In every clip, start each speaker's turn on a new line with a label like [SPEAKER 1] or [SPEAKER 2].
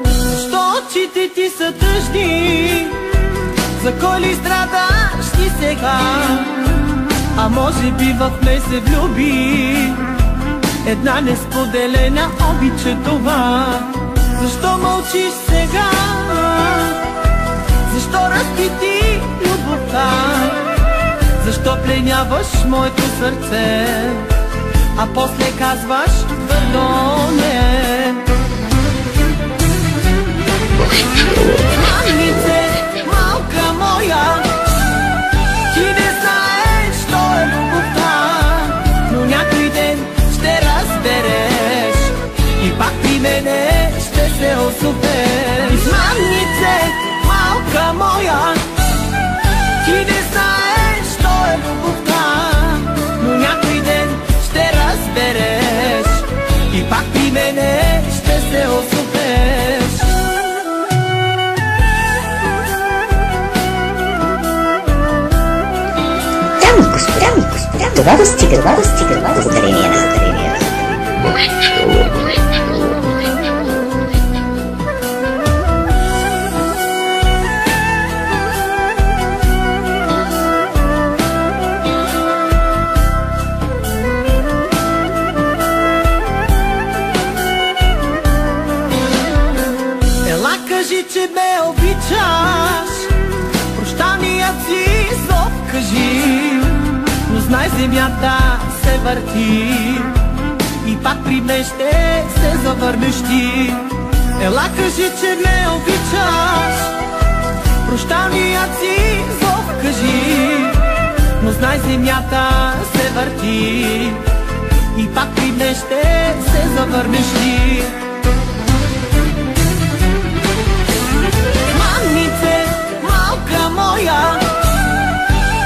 [SPEAKER 1] Защо очите ти са тъжни? За кой ли страдаш ти сега? А може би в мен се влюби една несподелена обича това. Защо мълчиш сега? Защо разпити любовта? Защо пленяваш моето сърце, а после казваш твърдо не? Мамице, малка моя, ти не знаеш що е любовта, но някой ден ще разбереш и пак при мене ще се озовеш. Мамице, малка моя, ти не знаеш що е любовта, но някой ден ще разбереш и пак при мене ще се озовеш.
[SPEAKER 2] Дами и господа, това достига, благодарение на
[SPEAKER 1] Ела кажи, че ме обичаш, прощаният си зов кажи, но знай земята се върти и пак при мен ще се завърнеш ти. Ела кажи, че ме обичаш, прощаният си зов кажи, но знай земята се върти и пак при мен ще се завърнеш ти. Мамице, малка моя,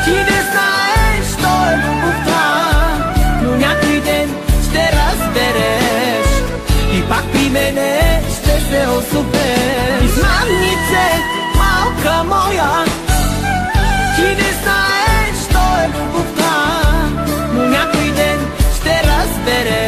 [SPEAKER 1] ти не знаеш що е любовта, но някой ден ще разбереш и пак при мене ще се озовеш. Мамице, малка моя, ти не знаеш що е любовта, но някой ден ще разбереш